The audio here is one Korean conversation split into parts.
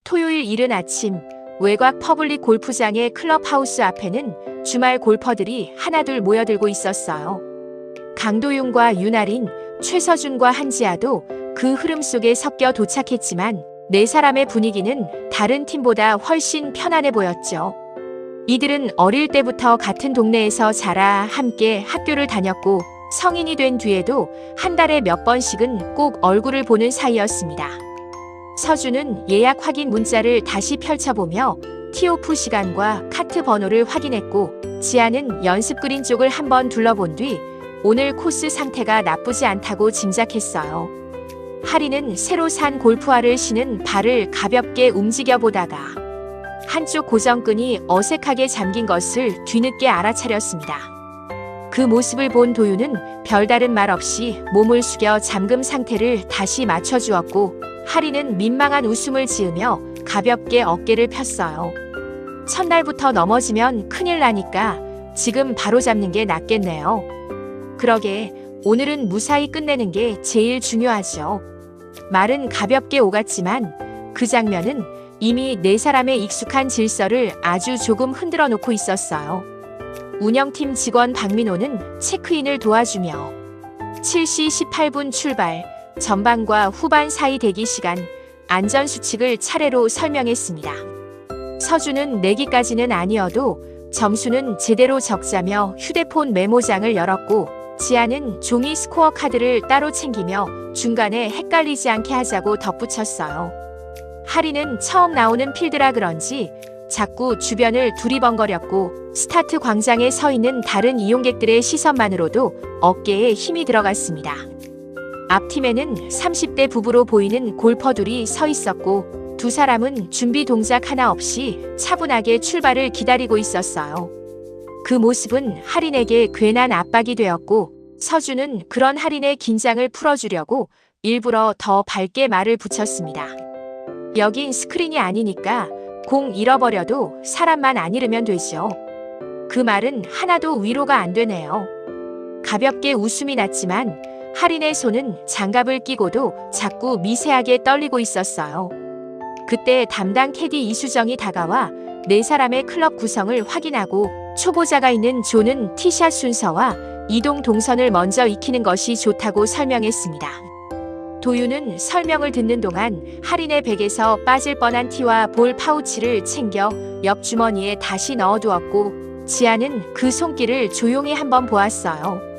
토요일 이른 아침 외곽 퍼블릭 골프장의 클럽하우스 앞에는 주말 골퍼들이 하나둘 모여들고 있었어요. 강도윤과 윤아린, 최서준과 한지아도 그 흐름 속에 섞여 도착했지만 네 사람의 분위기는 다른 팀보다 훨씬 편안해 보였죠. 이들은 어릴 때부터 같은 동네에서 자라 함께 학교를 다녔고 성인이 된 뒤에도 한 달에 몇 번씩은 꼭 얼굴을 보는 사이였습니다. 서준은 예약 확인 문자를 다시 펼쳐보며 티오프 시간과 카트 번호를 확인했고, 지아는 연습 그린 쪽을 한번 둘러본 뒤 오늘 코스 상태가 나쁘지 않다고 짐작했어요. 하리는 새로 산 골프화를 신은 발을 가볍게 움직여 보다가 한쪽 고정끈이 어색하게 잠긴 것을 뒤늦게 알아차렸습니다. 그 모습을 본 도윤은 별다른 말 없이 몸을 숙여 잠금 상태를 다시 맞춰주었고, 하리는 민망한 웃음을 지으며 가볍게 어깨를 폈어요. 첫날부터 넘어지면 큰일 나니까 지금 바로 잡는 게 낫겠네요. 그러게 오늘은 무사히 끝내는 게 제일 중요하죠. 말은 가볍게 오갔지만 그 장면은 이미 네 사람의 익숙한 질서를 아주 조금 흔들어 놓고 있었어요. 운영팀 직원 박민호는 체크인을 도와주며 7시 18분 출발, 전반과 후반 사이 대기 시간, 안전수칙을 차례로 설명했습니다. 서준은 내기까지는 아니어도 점수는 제대로 적자며 휴대폰 메모장을 열었고, 지아는 종이 스코어 카드를 따로 챙기며 중간에 헷갈리지 않게 하자고 덧붙였어요. 하리는 처음 나오는 필드라 그런지 자꾸 주변을 두리번거렸고, 스타트 광장에 서 있는 다른 이용객들의 시선만으로도 어깨에 힘이 들어갔습니다. 앞팀에는 30대 부부로 보이는 골퍼들이 서 있었고, 두 사람은 준비 동작 하나 없이 차분하게 출발을 기다리고 있었어요. 그 모습은 하린에게 괜한 압박이 되었고, 서준은 그런 하린의 긴장을 풀어주려고 일부러 더 밝게 말을 붙였습니다. 여긴 스크린이 아니니까 공 잃어버려도 사람만 안 잃으면 되죠. 그 말은 하나도 위로가 안 되네요. 가볍게 웃음이 났지만 하린의 손은 장갑을 끼고도 자꾸 미세하게 떨리고 있었어요. 그때 담당 캐디 이수정이 다가와 네 사람의 클럽 구성을 확인하고, 초보자가 있는 조는 티샷 순서와 이동 동선을 먼저 익히는 것이 좋다고 설명했습니다. 도윤은 설명을 듣는 동안 하린의 백에서 빠질 뻔한 티와 볼 파우치를 챙겨 옆 주머니에 다시 넣어두었고, 지아는 그 손길을 조용히 한번 보았어요.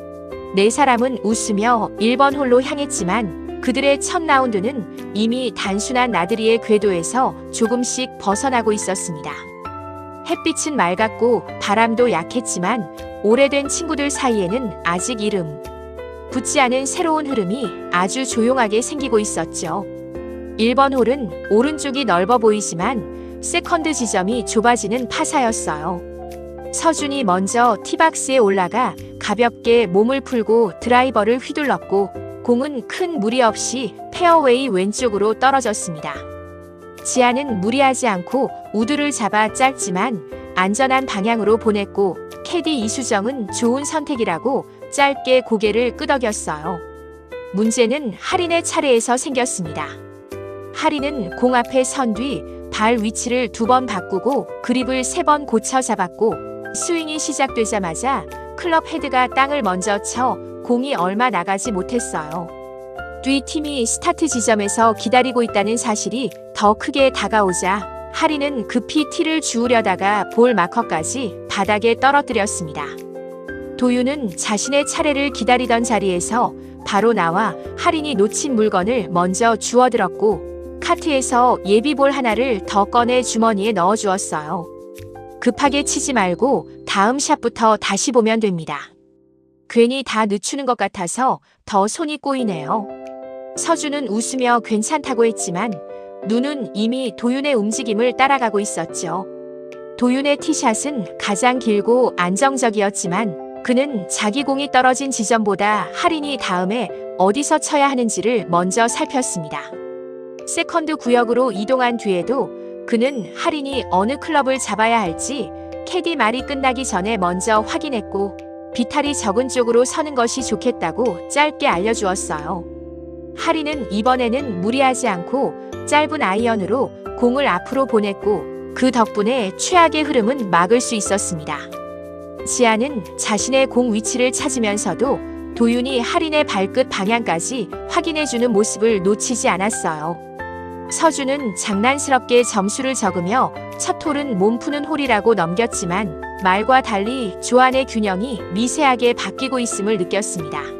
네 사람은 웃으며 1번 홀로 향했지만 그들의 첫 라운드는 이미 단순한 나들이의 궤도에서 조금씩 벗어나고 있었습니다. 햇빛은 맑았고 바람도 약했지만 오래된 친구들 사이에는 아직 이름 붙지 않은 새로운 흐름이 아주 조용하게 생기고 있었죠. 1번 홀은 오른쪽이 넓어 보이지만 세컨드 지점이 좁아지는 파사였어요. 서준이 먼저 티박스에 올라가 가볍게 몸을 풀고 드라이버를 휘둘렀고, 공은 큰 무리 없이 페어웨이 왼쪽으로 떨어졌습니다. 지아는 무리하지 않고 우드를 잡아 짧지만 안전한 방향으로 보냈고, 캐디 이수정은 좋은 선택이라고 짧게 고개를 끄덕였어요. 문제는 하린의 차례에서 생겼습니다. 하린은 공 앞에 선 뒤 발 위치를 2번 바꾸고 그립을 3번 고쳐 잡았고, 스윙이 시작되자마자 클럽 헤드가 땅을 먼저 쳐 공이 얼마 나가지 못했어요. 뒤 팀이 스타트 지점에서 기다리고 있다는 사실이 더 크게 다가오자 하린은 급히 티를 주우려다가 볼 마커까지 바닥에 떨어뜨렸습니다. 도윤은 자신의 차례를 기다리던 자리에서 바로 나와 하린이 놓친 물건을 먼저 주워들었고, 카트에서 예비볼 하나를 더 꺼내 주머니에 넣어주었어요. 급하게 치지 말고 다음 샷부터 다시 보면 됩니다. 괜히 다 늦추는 것 같아서 더 손이 꼬이네요. 서준은 웃으며 괜찮다고 했지만 눈은 이미 도윤의 움직임을 따라가고 있었죠. 도윤의 티샷은 가장 길고 안정적이었지만 그는 자기 공이 떨어진 지점보다 하린이 다음에 어디서 쳐야 하는지를 먼저 살폈습니다. 세컨드 구역으로 이동한 뒤에도 그는 하린이 어느 클럽을 잡아야 할지 캐디 말이 끝나기 전에 먼저 확인했고, 비탈이 적은 쪽으로 서는 것이 좋겠다고 짧게 알려주었어요. 하린은 이번에는 무리하지 않고 짧은 아이언으로 공을 앞으로 보냈고 그 덕분에 최악의 흐름은 막을 수 있었습니다. 지아는 자신의 공 위치를 찾으면서도 도윤이 하린의 발끝 방향까지 확인해주는 모습을 놓치지 않았어요. 서준은 장난스럽게 점수를 적으며 첫 홀은 몸 푸는 홀이라고 넘겼지만 말과 달리 조안의 균형이 미세하게 바뀌고 있음을 느꼈습니다.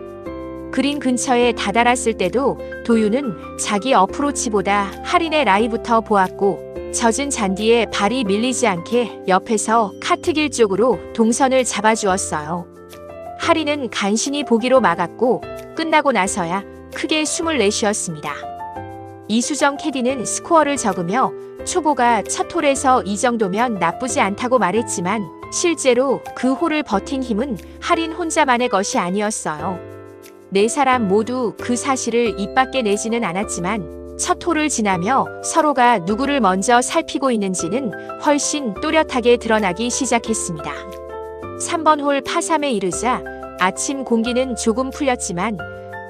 그린 근처에 다다랐을 때도 도윤은 자기 어프로치보다 하린의 라이부터 보았고 젖은 잔디에 발이 밀리지 않게 옆에서 카트길 쪽으로 동선을 잡아주었어요. 하린은 간신히 보기로 막았고 끝나고 나서야 크게 숨을 내쉬었습니다. 이수정 캐디는 스코어를 적으며 초보가 첫 홀에서 이 정도면 나쁘지 않다고 말했지만 실제로 그 홀을 버틴 힘은 하린 혼자만의 것이 아니었어요. 네 사람 모두 그 사실을 입 밖에 내지는 않았지만 첫 홀을 지나며 서로가 누구를 먼저 살피고 있는지는 훨씬 또렷하게 드러나기 시작했습니다. 3번 홀 파3에 이르자 아침 공기는 조금 풀렸지만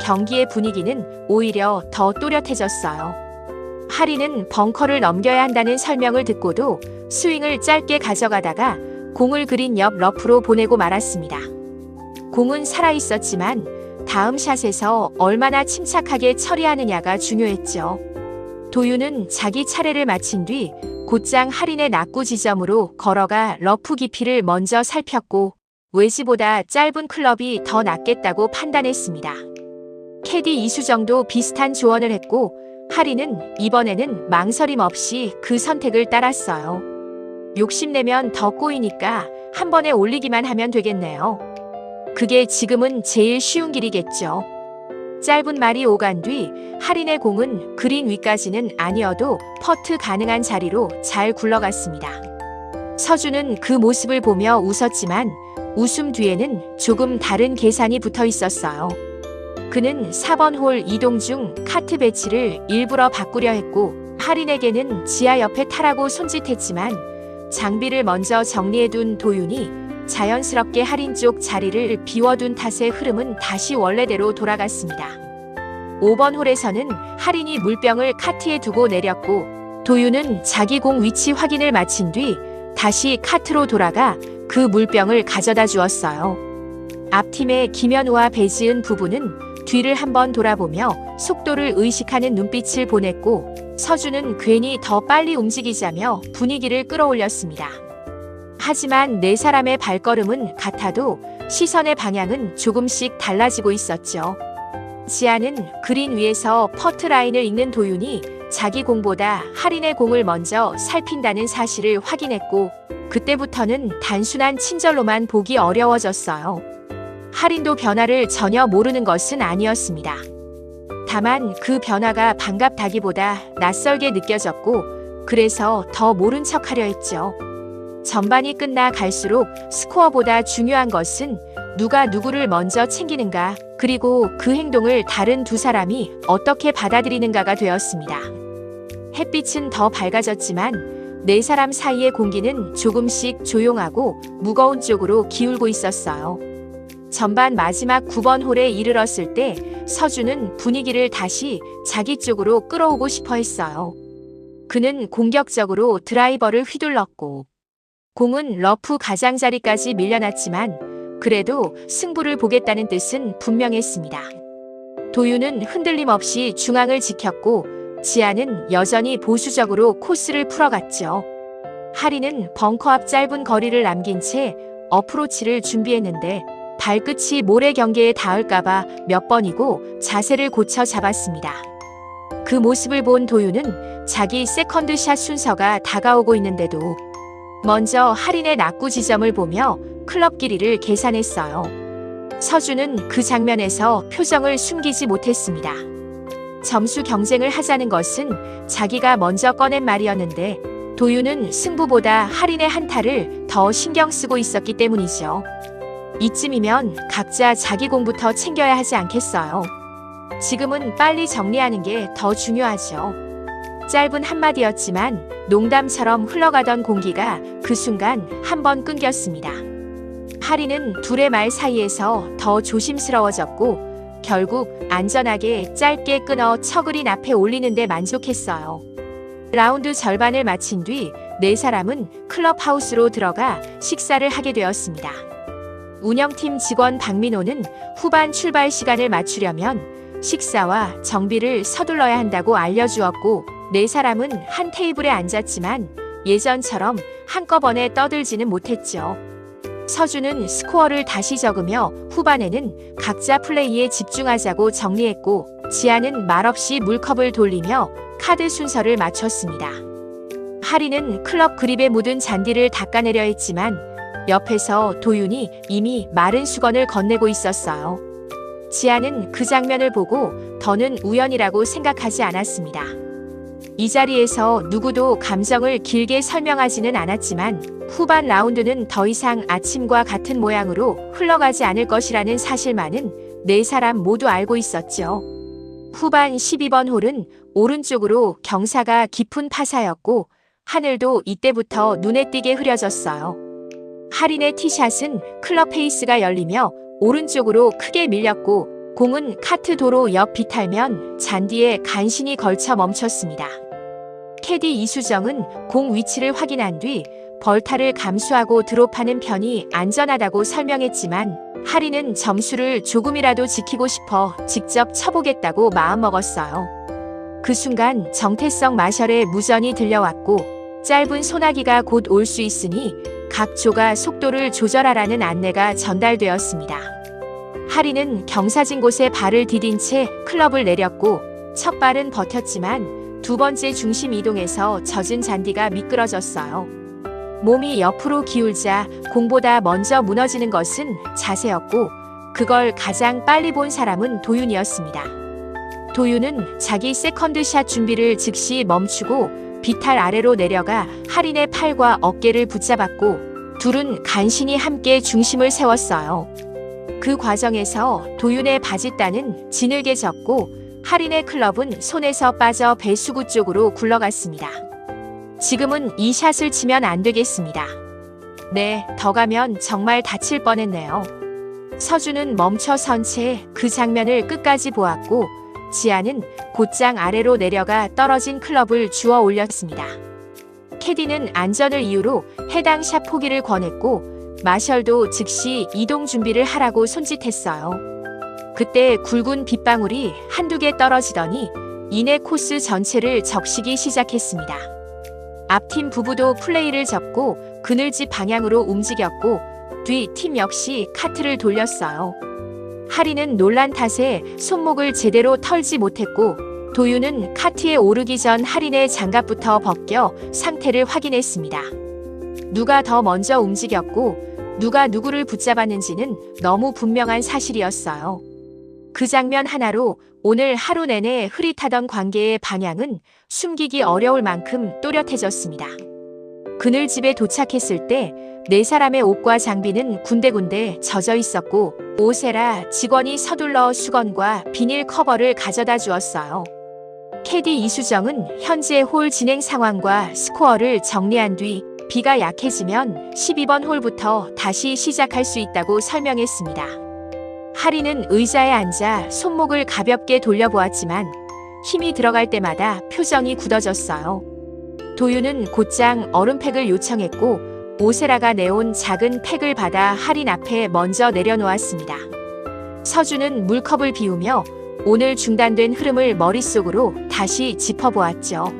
경기의 분위기는 오히려 더 또렷해졌어요. 하린은 벙커를 넘겨야 한다는 설명을 듣고도 스윙을 짧게 가져가다가 공을 그린 옆 러프로 보내고 말았습니다. 공은 살아있었지만 다음 샷에서 얼마나 침착하게 처리하느냐가 중요했죠. 도윤은 자기 차례를 마친 뒤 곧장 하린의 낙구 지점으로 걸어가 러프 깊이를 먼저 살폈고 웨지보다 짧은 클럽이 더 낫겠다고 판단했습니다. 캐디 이수정도 비슷한 조언을 했고 하린은 이번에는 망설임 없이 그 선택을 따랐어요. 욕심내면 더 꼬이니까 한 번에 올리기만 하면 되겠네요. 그게 지금은 제일 쉬운 길이겠죠. 짧은 말이 오간 뒤 하린의 공은 그린 위까지는 아니어도 퍼트 가능한 자리로 잘 굴러갔습니다. 서준은 그 모습을 보며 웃었지만 웃음 뒤에는 조금 다른 계산이 붙어 있었어요. 그는 4번 홀 이동 중 카트 배치를 일부러 바꾸려 했고 하린에게는 지하 옆에 타라고 손짓했지만 장비를 먼저 정리해둔 도윤이 자연스럽게 하린 쪽 자리를 비워둔 탓에 흐름은 다시 원래대로 돌아갔습니다. 5번 홀에서는 하린이 물병을 카트에 두고 내렸고 도윤은 자기 공 위치 확인을 마친 뒤 다시 카트로 돌아가 그 물병을 가져다 주었어요. 앞팀의 김현우와 배지은 부부는 뒤를 한번 돌아보며 속도를 의식하는 눈빛을 보냈고 서준은 괜히 더 빨리 움직이자며 분위기를 끌어올렸습니다. 하지만 네 사람의 발걸음은 같아도 시선의 방향은 조금씩 달라지고 있었죠. 지아는 그린 위에서 퍼트 라인을 읽는 도윤이 자기 공보다 하린의 공을 먼저 살핀다는 사실을 확인했고 그때부터는 단순한 친절로만 보기 어려워졌어요. 하린도 변화를 전혀 모르는 것은 아니었습니다. 다만 그 변화가 반갑다기보다 낯설게 느껴졌고 그래서 더 모른 척하려 했죠. 전반이 끝나 갈수록 스코어보다 중요한 것은 누가 누구를 먼저 챙기는가 그리고 그 행동을 다른 두 사람이 어떻게 받아들이는가가 되었습니다. 햇빛은 더 밝아졌지만 네 사람 사이의 공기는 조금씩 조용하고 무거운 쪽으로 기울고 있었어요. 전반 마지막 9번 홀에 이르렀을 때 서준은 분위기를 다시 자기 쪽으로 끌어오고 싶어 했어요. 그는 공격적으로 드라이버를 휘둘렀고 공은 러프 가장자리까지 밀려났지만 그래도 승부를 보겠다는 뜻은 분명했습니다. 도윤은 흔들림 없이 중앙을 지켰고 지아는 여전히 보수적으로 코스를 풀어갔죠. 하린은 벙커 앞 짧은 거리를 남긴 채 어프로치를 준비했는데 발끝이 모래 경계에 닿을까봐 몇 번이고 자세를 고쳐 잡았습니다. 그 모습을 본 도윤은 자기 세컨드샷 순서가 다가오고 있는데도 먼저 하린의 낙구 지점을 보며 클럽 길이를 계산했어요. 서준은 그 장면에서 표정을 숨기지 못했습니다. 점수 경쟁을 하자는 것은 자기가 먼저 꺼낸 말이었는데 도윤은 승부보다 하린의 한타를 더 신경 쓰고 있었기 때문이죠. 이쯤이면 각자 자기 공부터 챙겨야 하지 않겠어요. 지금은 빨리 정리하는 게 더 중요하죠. 짧은 한마디였지만 농담처럼 흘러가던 공기가 그 순간 한번 끊겼습니다. 하린은 둘의 말 사이에서 더 조심스러워졌고 결국 안전하게 짧게 끊어 처그린 앞에 올리는 데 만족했어요. 라운드 절반을 마친 뒤 네 사람은 클럽하우스로 들어가 식사를 하게 되었습니다. 운영팀 직원 박민호는 후반 출발 시간을 맞추려면 식사와 정비를 서둘러야 한다고 알려주었고, 네 사람은 한 테이블에 앉았지만 예전처럼 한꺼번에 떠들지는 못했죠. 서준은 스코어를 다시 적으며 후반에는 각자 플레이에 집중하자고 정리했고, 지아는 말없이 물컵을 돌리며 카드 순서를 맞췄습니다. 하리는 클럽 그립에 묻은 잔디를 닦아내려 했지만 옆에서 도윤이 이미 마른 수건을 건네고 있었어요. 지아는 그 장면을 보고 더는 우연이라고 생각하지 않았습니다. 이 자리에서 누구도 감정을 길게 설명하지는 않았지만 후반 라운드는 더 이상 아침과 같은 모양으로 흘러가지 않을 것이라는 사실만은 네 사람 모두 알고 있었죠. 후반 12번 홀은 오른쪽으로 경사가 깊은 파사였고 하늘도 이때부터 눈에 띄게 흐려졌어요. 하린의 티샷은 클럽 페이스가 열리며 오른쪽으로 크게 밀렸고 공은 카트 도로 옆 비탈면 잔디에 간신히 걸쳐 멈췄습니다. 캐디 이수정은 공 위치를 확인한 뒤 벌타를 감수하고 드롭하는 편이 안전하다고 설명했지만 하린은 점수를 조금이라도 지키고 싶어 직접 쳐보겠다고 마음먹었어요. 그 순간 정태성 마셜의 무전이 들려왔고 짧은 소나기가 곧 올 수 있으니 각 조가 속도를 조절하라는 안내가 전달되었습니다. 하린은 경사진 곳에 발을 디딘 채 클럽을 내렸고 첫 발은 버텼지만 두 번째 중심 이동에서 젖은 잔디가 미끄러졌어요. 몸이 옆으로 기울자 공보다 먼저 무너지는 것은 자세였고 그걸 가장 빨리 본 사람은 도윤이었습니다. 도윤은 자기 세컨드샷 준비를 즉시 멈추고 비탈 아래로 내려가 하린의 팔과 어깨를 붙잡았고 둘은 간신히 함께 중심을 세웠어요. 그 과정에서 도윤의 바짓단은 지늘게 졌고 하린의 클럽은 손에서 빠져 배수구 쪽으로 굴러갔습니다. 지금은 이 샷을 치면 안 되겠습니다. 네, 더 가면 정말 다칠 뻔했네요. 서준은 멈춰 선 채 그 장면을 끝까지 보았고 지아는 곧장 아래로 내려가 떨어진 클럽을 주워 올렸습니다. 캐디는 안전을 이유로 해당 샷 포기를 권했고 마셜도 즉시 이동 준비를 하라고 손짓했어요. 그때 굵은 빗방울이 한두 개 떨어지더니 이내 코스 전체를 적시기 시작했습니다. 앞팀 부부도 플레이를 접고 그늘집 방향으로 움직였고 뒤 팀 역시 카트를 돌렸어요. 하리는 놀란 탓에 손목을 제대로 털지 못했고 도윤은 카트에 오르기 전 하린의 장갑부터 벗겨 상태를 확인했습니다. 누가 더 먼저 움직였고 누가 누구를 붙잡았는지는 너무 분명한 사실이었어요. 그 장면 하나로 오늘 하루 내내 흐릿하던 관계의 방향은 숨기기 어려울 만큼 또렷해졌습니다. 그늘집에 도착했을 때 네 사람의 옷과 장비는 군데군데 젖어 있었고 오세라 직원이 서둘러 수건과 비닐 커버를 가져다 주었어요. 캐디 이수정은 현재 홀 진행 상황과 스코어를 정리한 뒤 비가 약해지면 12번 홀부터 다시 시작할 수 있다고 설명했습니다. 하리는 의자에 앉아 손목을 가볍게 돌려보았지만 힘이 들어갈 때마다 표정이 굳어졌어요. 도윤은 곧장 얼음팩을 요청했고 오세라가 내온 작은 팩을 받아 하린 앞에 먼저 내려놓았습니다. 서준은 물컵을 비우며 오늘 중단된 흐름을 머릿속으로 다시 짚어보았죠.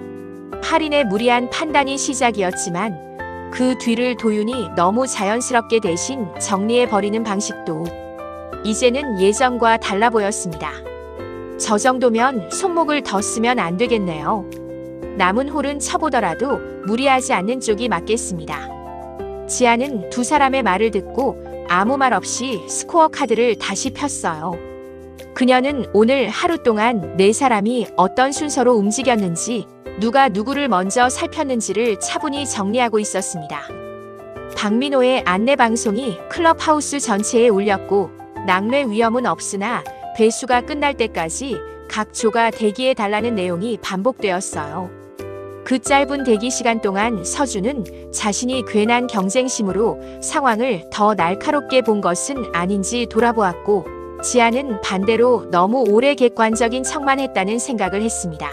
하린의 무리한 판단이 시작이었지만 그 뒤를 도윤이 너무 자연스럽게 대신 정리해버리는 방식도 이제는 예전과 달라 보였습니다. 저 정도면 손목을 더 쓰면 안 되겠네요. 남은 홀은 쳐보더라도 무리하지 않는 쪽이 맞겠습니다. 지아는 두 사람의 말을 듣고 아무 말 없이 스코어 카드를 다시 폈어요. 그녀는 오늘 하루 동안 네 사람이 어떤 순서로 움직였는지 누가 누구를 먼저 살폈는지를 차분히 정리하고 있었습니다. 박민호의 안내방송이 클럽하우스 전체에 울렸고 낙뢰 위험은 없으나 배수가 끝날 때까지 각 조가 대기해달라는 내용이 반복되었어요. 그 짧은 대기 시간 동안 서준은 자신이 괜한 경쟁심으로 상황을 더 날카롭게 본 것은 아닌지 돌아보았고 지아는 반대로 너무 오래 객관적인 척만 했다는 생각을 했습니다.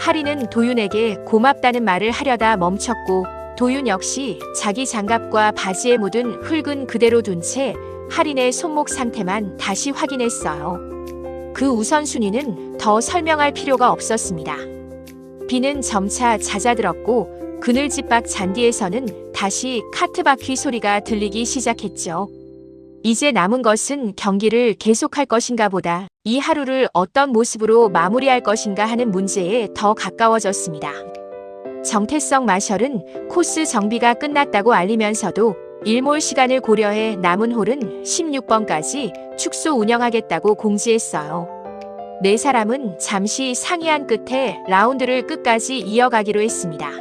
하리는 도윤에게 고맙다는 말을 하려다 멈췄고 도윤 역시 자기 장갑과 바지에 묻은 흙은 그대로 둔 채 하린의 손목 상태만 다시 확인했어요. 그 우선순위는 더 설명할 필요가 없었습니다. 비는 점차 잦아들었고 그늘집 밖 잔디에서는 다시 카트 바퀴 소리가 들리기 시작했죠. 이제 남은 것은 경기를 계속할 것인가 보다 이 하루를 어떤 모습으로 마무리할 것인가 하는 문제에 더 가까워졌습니다. 정태석 마셜은 코스 정비가 끝났다고 알리면서도 일몰 시간을 고려해 남은 홀은 16번까지 축소 운영하겠다고 공지했어요. 네 사람은 잠시 상의한 끝에 라운드를 끝까지 이어가기로 했습니다.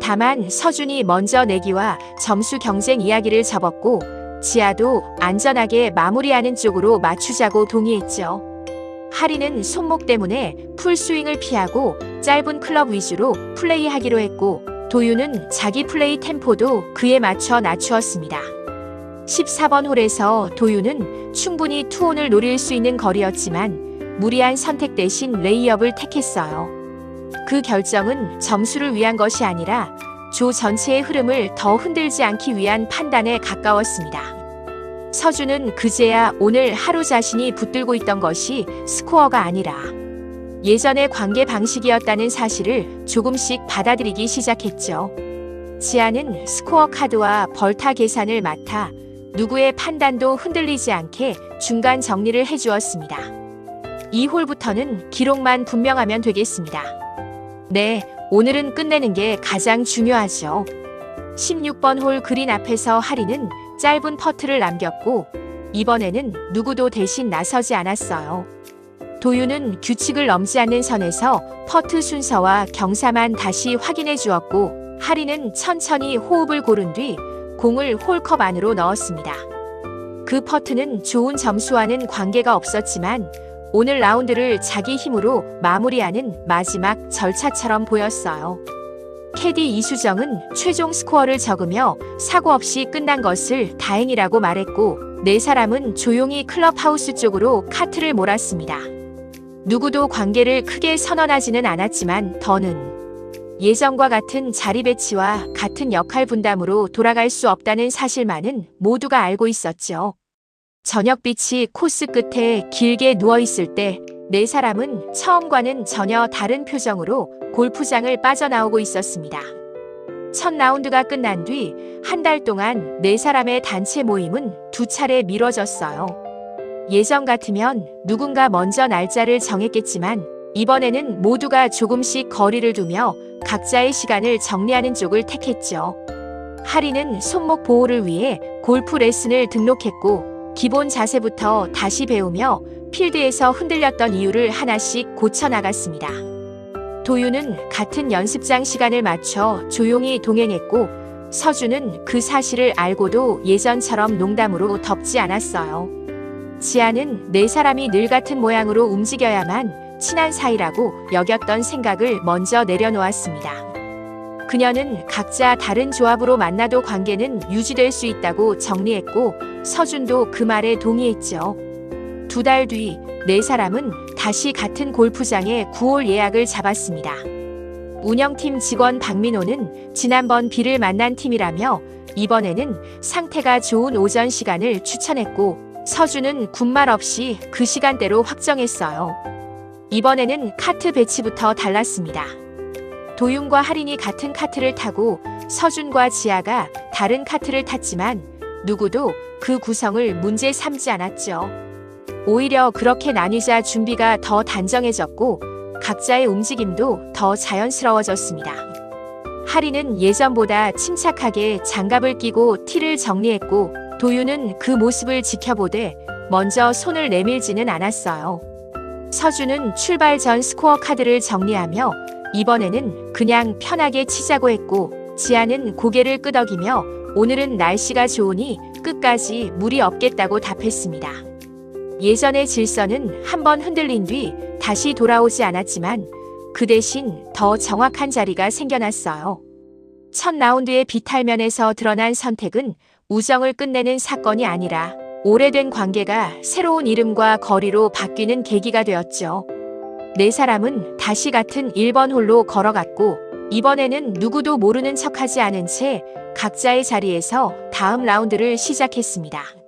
다만 서준이 먼저 내기와 점수 경쟁 이야기를 접었고 지아도 안전하게 마무리하는 쪽으로 맞추자고 동의했죠. 하리는 손목 때문에 풀스윙을 피하고 짧은 클럽 위주로 플레이하기로 했고 도윤은 자기 플레이 템포도 그에 맞춰 낮추었습니다. 14번 홀에서 도윤은 충분히 투혼을 노릴 수 있는 거리였지만 무리한 선택 대신 레이업을 택했어요. 그 결정은 점수를 위한 것이 아니라 조 전체의 흐름을 더 흔들지 않기 위한 판단에 가까웠습니다. 서준은 그제야 오늘 하루 자신이 붙들고 있던 것이 스코어가 아니라 예전의 관계 방식이었다는 사실을 조금씩 받아들이기 시작했죠. 지아는 스코어 카드와 벌타 계산을 맡아 누구의 판단도 흔들리지 않게 중간 정리를 해주었습니다. 이 홀부터는 기록만 분명하면 되겠습니다. 네, 오늘은 끝내는 게 가장 중요하죠. 16번 홀 그린 앞에서 하리는 짧은 퍼트를 남겼고 이번에는 누구도 대신 나서지 않았어요. 도윤은 규칙을 넘지 않는 선에서 퍼트 순서와 경사만 다시 확인해 주었고 하리는 천천히 호흡을 고른 뒤 공을 홀컵 안으로 넣었습니다. 그 퍼트는 좋은 점수와는 관계가 없었지만 오늘 라운드를 자기 힘으로 마무리하는 마지막 절차처럼 보였어요. 캐디 이수정은 최종 스코어를 적으며 사고 없이 끝난 것을 다행이라고 말했고 네 사람은 조용히 클럽하우스 쪽으로 카트를 몰았습니다. 누구도 관계를 크게 선언하지는 않았지만 더는 예전과 같은 자리 배치와 같은 역할 분담으로 돌아갈 수 없다는 사실만은 모두가 알고 있었죠. 저녁빛이 코스 끝에 길게 누워있을 때 네 사람은 처음과는 전혀 다른 표정으로 골프장을 빠져나오고 있었습니다. 첫 라운드가 끝난 뒤 한 달 동안 네 사람의 단체 모임은 2차례 미뤄졌어요. 예전 같으면 누군가 먼저 날짜를 정했겠지만 이번에는 모두가 조금씩 거리를 두며 각자의 시간을 정리하는 쪽을 택했죠. 하리는 손목 보호를 위해 골프 레슨을 등록했고 기본 자세부터 다시 배우며 필드에서 흔들렸던 이유를 하나씩 고쳐나갔습니다. 도윤은 같은 연습장 시간을 맞춰 조용히 동행했고 서준은 그 사실을 알고도 예전처럼 농담으로 덮지 않았어요. 지아는 네 사람이 늘 같은 모양으로 움직여야만 친한 사이라고 여겼던 생각을 먼저 내려놓았습니다. 그녀는 각자 다른 조합으로 만나도 관계는 유지될 수 있다고 정리했고 서준도 그 말에 동의했죠. 2달 뒤 네 사람은 다시 같은 골프장에 9홀 예약을 잡았습니다. 운영팀 직원 박민호는 지난번 비를 만난 팀이라며 이번에는 상태가 좋은 오전 시간을 추천했고 서준은 군말 없이 그 시간대로 확정했어요. 이번에는 카트 배치부터 달랐습니다. 도윤과 하린이 같은 카트를 타고 서준과 지아가 다른 카트를 탔지만 누구도 그 구성을 문제 삼지 않았죠. 오히려 그렇게 나뉘자 준비가 더 단정해졌고 각자의 움직임도 더 자연스러워졌습니다. 하린은 예전보다 침착하게 장갑을 끼고 티를 정리했고 도윤은 그 모습을 지켜보되 먼저 손을 내밀지는 않았어요. 서준은 출발 전 스코어 카드를 정리하며 이번에는 그냥 편하게 치자고 했고 지아는 고개를 끄덕이며 오늘은 날씨가 좋으니 끝까지 무리 없겠다고 답했습니다. 예전의 질서는 한번 흔들린 뒤 다시 돌아오지 않았지만 그 대신 더 정확한 자리가 생겨났어요. 첫 라운드의 비탈면에서 드러난 선택은 우정을 끝내는 사건이 아니라 오래된 관계가 새로운 이름과 거리로 바뀌는 계기가 되었죠. 네 사람은 다시 같은 1번 홀로 걸어갔고 이번에는 누구도 모르는 척하지 않은 채 각자의 자리에서 다음 라운드를 시작했습니다.